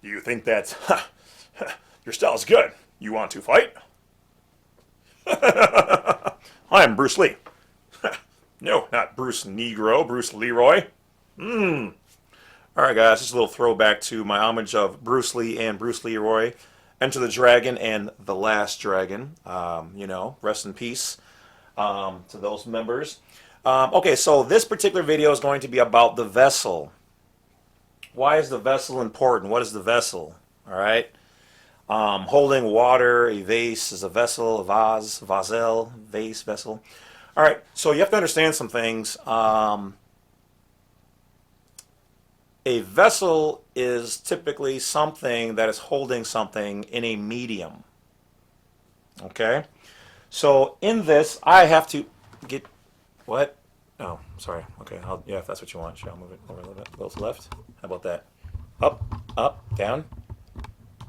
You think that your style's good? You want to fight? I'm Bruce Lee. No, not Bruce Negro, Bruce Leroy. Alright guys, just a little throwback to my homage of Bruce Lee and Bruce Leroy. Enter the Dragon and The Last Dragon. Rest in peace to those members. Okay, so this particular video is going to be about the vessel. Why is the vessel important? What is the vessel? Alright. Holding water, a vase is a vessel, a vase, vaselle, vase, vessel. Alright, so you have to understand some things. A vessel is typically something that is holding something in a medium. Okay? So in this, I have to get... What? Oh, sorry. Okay, yeah, if that's what you want. Sure, I'll move it over a little bit. Go to the left. How about that? Up, down.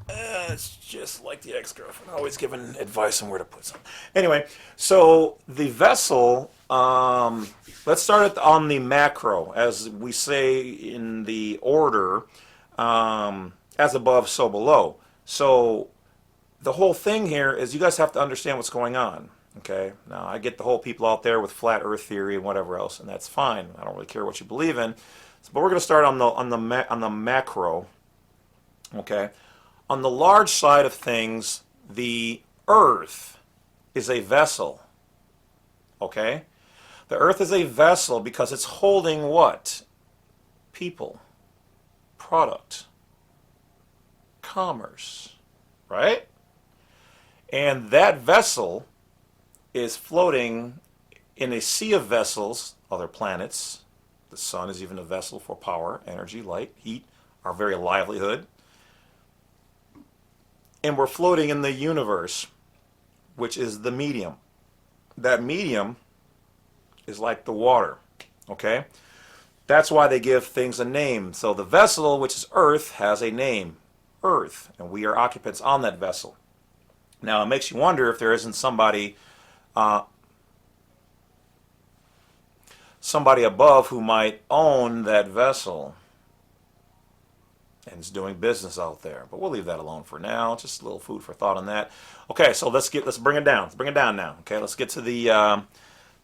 It's just like the ex-girlfriend, always giving advice on where to put something. Anyway, so the vessel, let's start on the macro, as we say in the order, as above, so below. So the whole thing here is you guys have to understand what's going on. Okay, now I get the whole people out there with flat Earth theory and whatever else, and that's fine. I don't really care what you believe in, but we're going to start on the macro. Okay. On the large side of things, the Earth is a vessel. Okay? The Earth is a vessel because it's holding what? People, product, commerce, right? And that vessel is floating in a sea of vessels, other planets. The sun is even a vessel for power, energy, light, heat, our very livelihood. And we're floating in the universe, which is the medium. That medium is like the water, okay? That's why they give things a name. So the vessel, which is Earth, has a name, Earth, and we are occupants on that vessel. Now, it makes you wonder if there isn't somebody above who might own that vessel and is doing business out there. But we'll leave that alone for now. Just a little food for thought on that. Okay, so let's bring it down. Let's bring it down now. Okay, let's get to the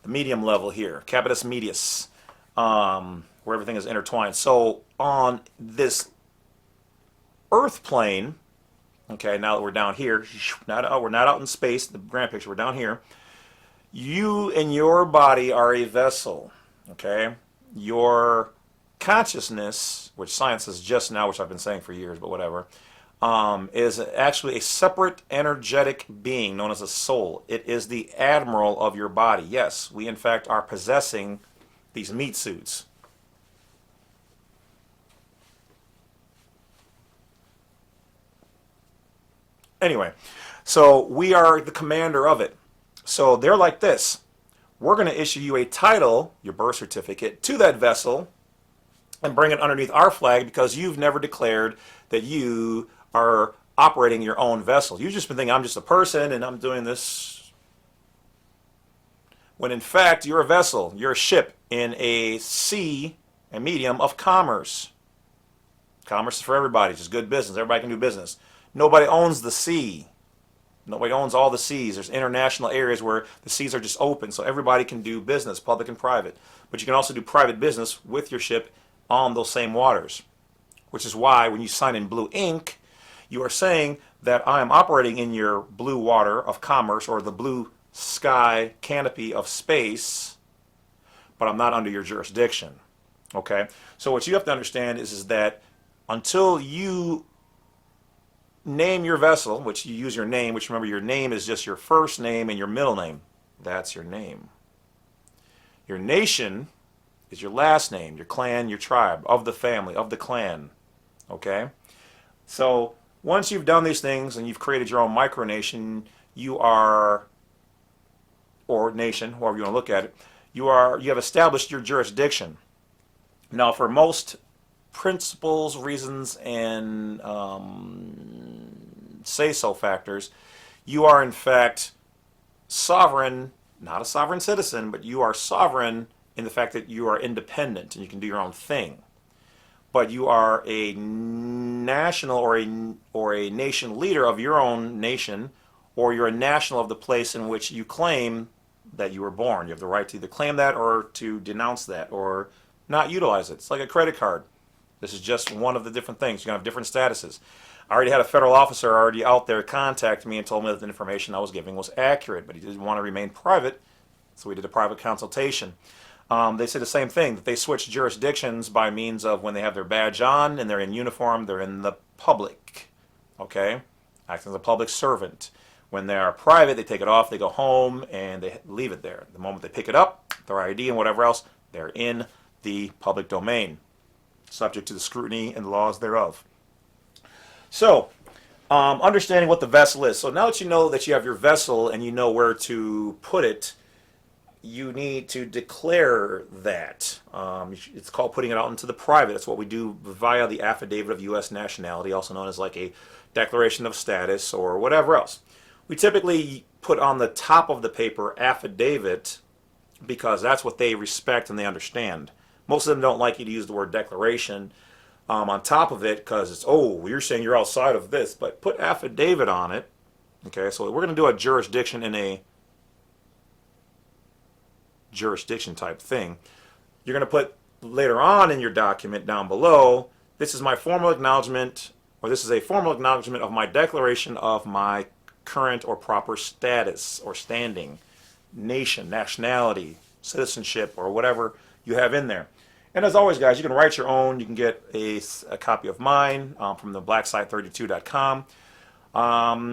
medium level here. Capitis medius, where everything is intertwined. So on this Earth plane, okay, now that we're down here, we're not out in space, the grand picture, we're down here. You and your body are a vessel, okay? Your consciousness, which science is just now, which I've been saying for years, but whatever, is actually a separate energetic being known as a soul. It is the Admiral of your body. Yes, we in fact are possessing these meat suits. Anyway, so we are the commander of it. So they're like this. We're going to issue you a title, your birth certificate, to that vessel, and bring it underneath our flag because you've never declared that you are operating your own vessel. You've just been thinking, I'm just a person and I'm doing this. When in fact, you're a vessel. You're a ship in a sea, a medium of commerce. Commerce is for everybody. It's just good business. Everybody can do business. Nobody owns the sea. Nobody owns all the seas. There's international areas where the seas are just open, so everybody can do business, public and private. But you can also do private business with your ship on those same waters, which is why when you sign in blue ink, you are saying that I am operating in your blue water of commerce or the blue sky canopy of space, but I'm not under your jurisdiction. Okay? So what you have to understand is that until you name your vessel, which you use your name, which remember your name is just your first name and your middle name. That's your name. Your nation is your last name, your clan, your tribe, of the family, of the clan. Okay? So once you've done these things and you've created your own micronation, you are, or nation, however you want to look at it, you have established your jurisdiction. Now for most principles, reasons, and say-so factors, you are in fact sovereign, not a sovereign citizen, but you are sovereign in the fact that you are independent and you can do your own thing. but you are a national or a nation leader of your own nation, or you're a national of the place in which you claim that you were born. You have the right to either claim that or to denounce that or not utilize it. It's like a credit card. This is just one of the different things. You're going to have different statuses. I already had a federal officer already out there contact me and told me that the information I was giving was accurate, but he didn't want to remain private, so we did a private consultation. They said the same thing, that they switch jurisdictions by means of when they have their badge on and they're in uniform, they're in the public, okay? Acting as a public servant. When they are private, they take it off, they go home, and they leave it there. The moment they pick it up, their ID and whatever else, they're in the public domain, subject to the scrutiny and the laws thereof. So, understanding what the vessel is. So now that you know that you have your vessel and you know where to put it, you need to declare that. It's called putting it out into the private. That's what we do via the Affidavit of U.S. Nationality, also known as like a Declaration of Status or whatever else. We typically put on the top of the paper affidavit because that's what they respect and they understand. Most of them don't like you to use the word declaration on top of it because it's, oh, you're saying you're outside of this, but put affidavit on it. Okay, so we're going to do a jurisdiction in a jurisdiction type thing. You're going to put later on in your document down below, this is my formal acknowledgement, or this is a formal acknowledgement of my declaration of my current or proper status or standing, nation, nationality, citizenship, or whatever you have in there. And as always, guys, you can write your own. You can get a copy of mine from the blacksite32.com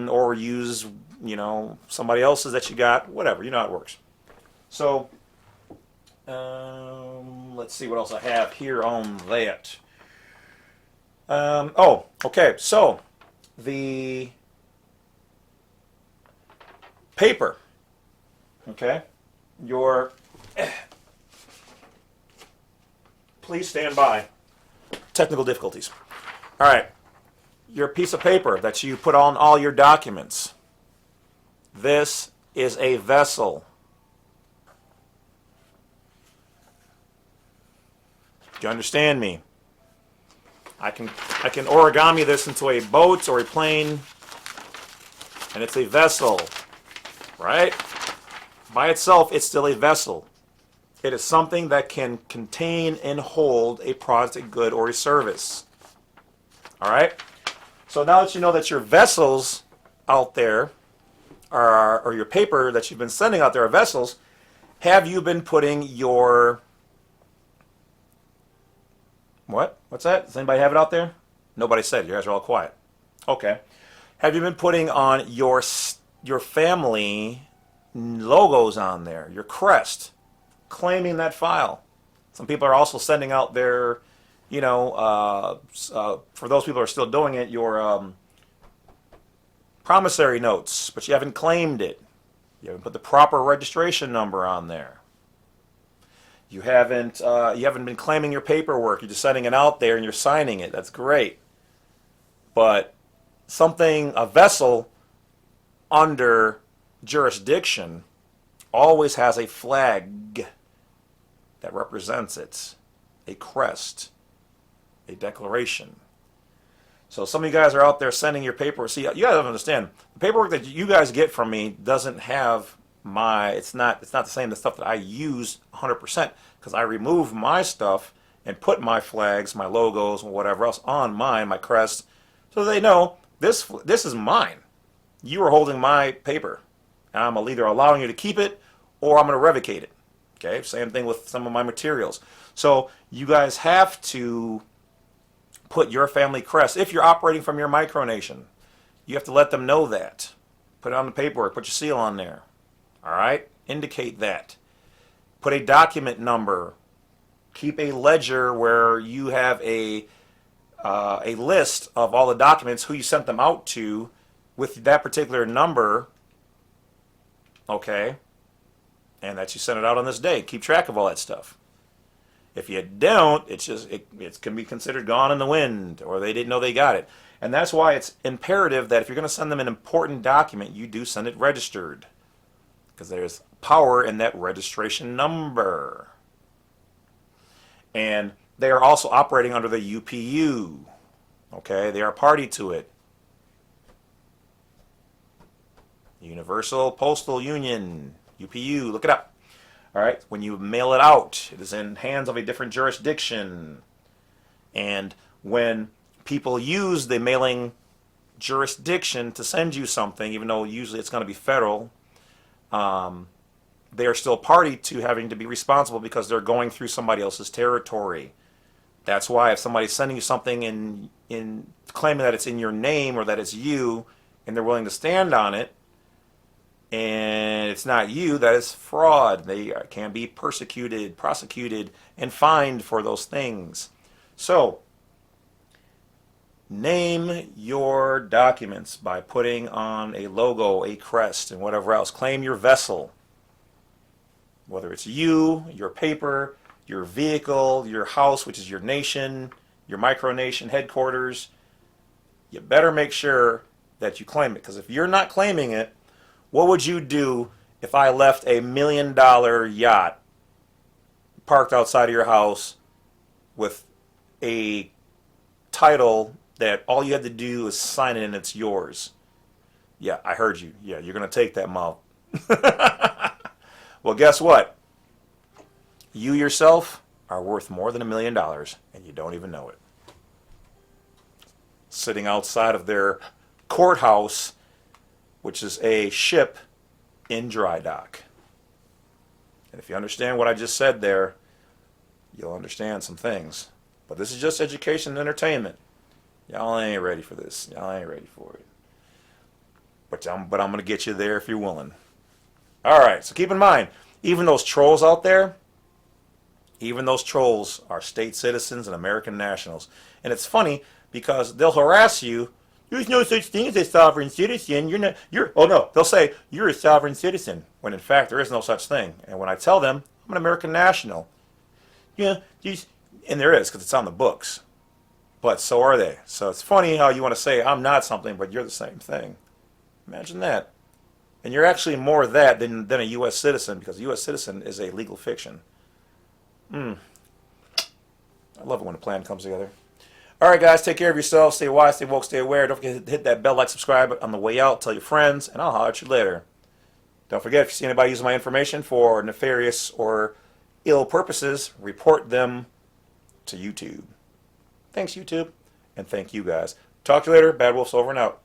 or use, somebody else's that you got, whatever. You know how it works. So, let's see what else I have here on that. Okay. So, the paper, okay? Please stand by. Technical difficulties. All right. Your piece of paper that you put on all your documents. This is a vessel. Do you understand me? I can origami this into a boat or a plane, and it's a vessel, right? By itself, it's still a vessel. It is something that can contain and hold a product, a good, or a service. All right? So now that you know that your vessels out there or your paper that you've been sending out there are vessels, have you been putting your... What? What's that? Does anybody have it out there? Nobody said. You guys are all quiet. Okay. Have you been putting on your family logos on there, your crest, claiming that file? Some people are also sending out their, for those people who are still doing it, your promissory notes, but you haven't claimed it. You haven't put the proper registration number on there. You haven't been claiming your paperwork. You're just sending it out there and you're signing it. That's great. But a vessel under jurisdiction always has a flag that represents it, a crest, a declaration. So some of you guys are out there sending your paperwork. See, you guys understand, the paperwork that you guys get from me doesn't have it's not the same, the stuff that I use 100%, because I remove my stuff and put my flags, my logos, and whatever else on mine, my crest, so they know this is mine. You are holding my paper, and I'm either allowing you to keep it or I'm going to revocate it. Okay, same thing with some of my materials. So you guys have to put your family crest. If you're operating from your micronation, you have to let them know that. Put it on the paperwork, put your seal on there. All right, indicate that. Put a document number. Keep a ledger where you have a list of all the documents, who you sent them out to, with that particular number. Okay, and that you sent it out on this day. Keep track of all that stuff. If you don't, it can be considered gone in the wind, or they didn't know they got it. And that's why it's imperative that if you're going to send them an important document, you do send it registered, because there's power in that registration number. And they are also operating under the UPU. Okay, they are party to it. Universal Postal Union, UPU, look it up. All right, when you mail it out, it is in hands of a different jurisdiction. And when people use the mailing jurisdiction to send you something, even though usually it's going to be federal, they are still party to having to be responsible because they're going through somebody else's territory. That's why if somebody's sending you something in claiming that it's in your name or that it's you, and they're willing to stand on it, and it's not you, that is fraud. They can be persecuted, prosecuted, and fined for those things. So, name your documents by putting on a logo, a crest, and whatever else. Claim your vessel. Whether it's you, your paper, your vehicle, your house, which is your nation, your micronation headquarters, you better make sure that you claim it. Because if you're not claiming it, what would you do if I left a $1 million yacht parked outside of your house with a title that all you had to do is sign it and it's yours? Yeah, I heard you. Yeah, you're going to take that mouth. Well, guess what? You yourself are worth more than $1 million and you don't even know it. Sitting outside of their courthouse, which is a ship in dry dock. And if you understand what I just said there, you'll understand some things. But this is just education and entertainment. Y'all ain't ready for this. Y'all ain't ready for it. But I'm going to get you there if you're willing. All right, so keep in mind, even those trolls out there, even those trolls are state citizens and American nationals. And it's funny because they'll harass you. There's no such thing as a sovereign citizen. They'll say, you're a sovereign citizen, when in fact there is no such thing. And when I tell them, I'm an American national. Yeah, and there is, because it's on the books. But so are they. So it's funny how you want to say, I'm not something, but you're the same thing. Imagine that. And you're actually more that than a U.S. citizen, because a U.S. citizen is a legal fiction. I love it when a plan comes together. All right, guys, take care of yourselves. Stay wise, stay woke, stay aware. Don't forget to hit that bell, like, subscribe on the way out. Tell your friends, and I'll holler at you later. Don't forget, if you see anybody using my information for nefarious or ill purposes, report them to YouTube. Thanks, YouTube, and thank you, guys. Talk to you later. Bad Wolf's over and out.